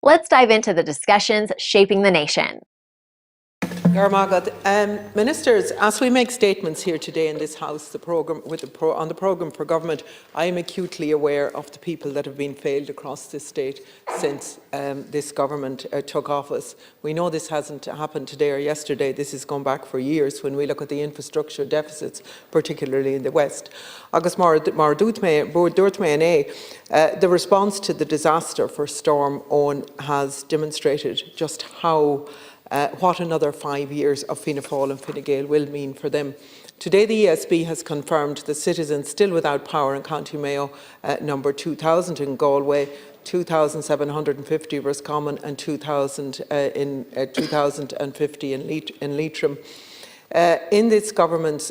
Let's dive into the discussions shaping the nation. Ministers, as we make statements here today in this House on the programme for government, I am acutely aware of the people that have been failed across this state since this government took office. We know this hasn't happened today or yesterday. This has gone back for years when we look at the infrastructure deficits, particularly in the West. Agus mar dúirt mé the response to the disaster for Storm Owen has demonstrated just how what another 5 years of Fianna Fáil and Fine Gael will mean for them. Today the ESB has confirmed the citizens still without power in County Mayo, number 2,000 in Galway, 2,750 Roscommon and 2,050 in Leitrim. In this government,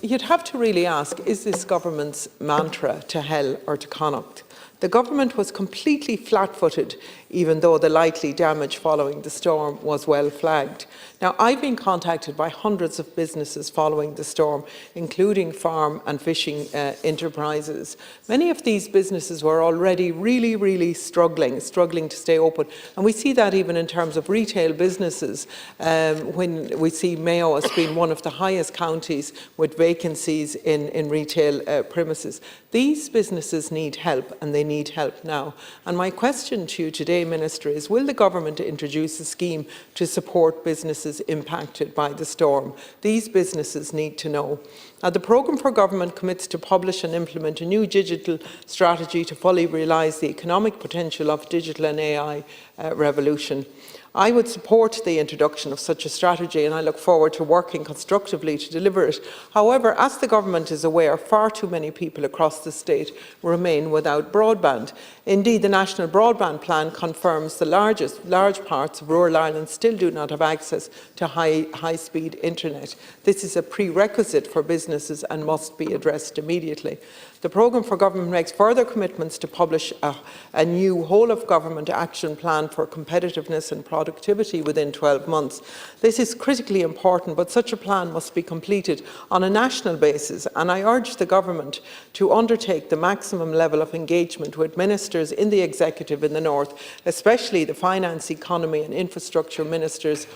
you'd have to really ask, is this government's mantra to hell or to Connacht? The government was completely flat-footed, even though the likely damage following the storm was well flagged. Now, I've been contacted by hundreds of businesses following the storm, including farm and fishing enterprises. Many of these businesses were already really struggling to stay open. And we see that even in terms of retail businesses, when we see Mayo as being one of the highest counties with vacancies in retail premises. These businesses need help, and they need help now. And my question to you today, Minister, is will the government introduce a scheme to support businesses impacted by the storm? These businesses need to know. Now, the programme for government commits to publish and implement a new digital strategy to fully realise the economic potential of digital and AI revolution. I would support the introduction of such a strategy, and I look forward to working constructively to deliver it. However, as the government is aware, far too many people across the state remain without broadband. Indeed, the National Broadband Plan confirms the large parts of rural Ireland still do not have access to high-speed internet. This is a prerequisite for businesses and must be addressed immediately. The programme for government makes further commitments to publish a new whole-of-government action plan for competitiveness and productivity within 12 months. This is critically important, but such a plan must be completed on a national basis, and I urge the government to undertake the maximum level of engagement with ministers in the executive in the north, especially the finance, economy and infrastructure ministers,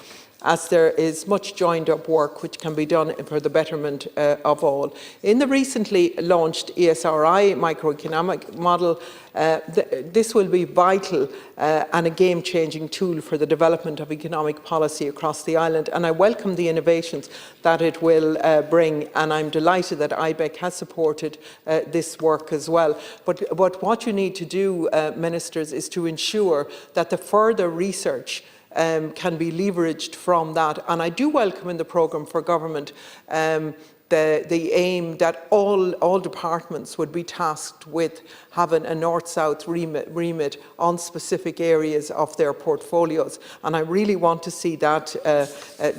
as there is much joined-up work which can be done for the betterment of all. In the recently launched ESRI microeconomic model, this will be vital and a game-changing tool for the development of economic policy across the island, and I welcome the innovations that it will bring, and I'm delighted that IBEC has supported this work as well. But what you need to do, ministers, is to ensure that the further research can be leveraged from that. And I do welcome in the programme for government the aim that all departments would be tasked with having a north-south remit on specific areas of their portfolios. And I really want to see that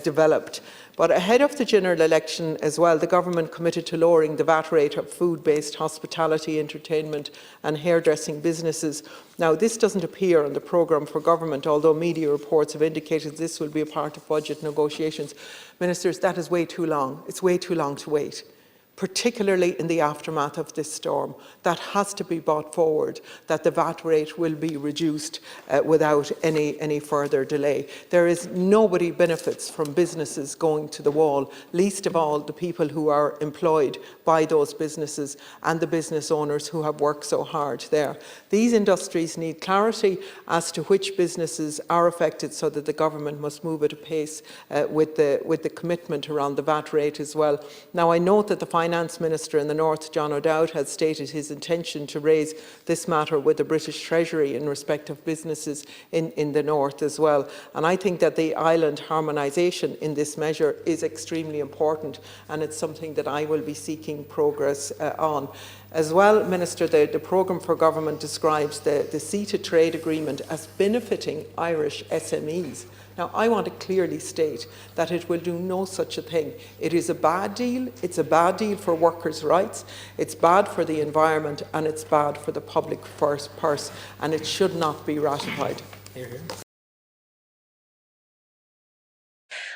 developed. But ahead of the general election as well, the government committed to lowering the VAT rate of food-based hospitality, entertainment and hairdressing businesses. Now, this doesn't appear on the programme for government, although media reports have indicated this will be a part of budget negotiations. Ministers, that is way too long. It's way too long to wait, particularly in the aftermath of this storm. That has to be brought forward, that the VAT rate will be reduced without any further delay. There is nobody benefits from businesses going to the wall, least of all the people who are employed by those businesses and the business owners who have worked so hard there. These industries need clarity as to which businesses are affected, so that the government must move at a pace with the commitment around the VAT rate as well. Now, I note that the Finance Minister in the North, John O'Dowd, has stated his intention to raise this matter with the British Treasury in respect of businesses in the North as well. And I think that the island harmonisation in this measure is extremely important, and it's something that I will be seeking progress on. As well, Minister, the programme for government describes the CETA trade agreement as benefiting Irish SMEs. Now, I want to clearly state that it will do no such a thing. It is a bad deal. It's a bad deal for workers' rights. It's bad for the environment, and it's bad for the public purse, and it should not be ratified.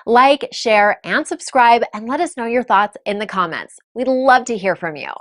Like, share, and subscribe, and let us know your thoughts in the comments. We'd love to hear from you.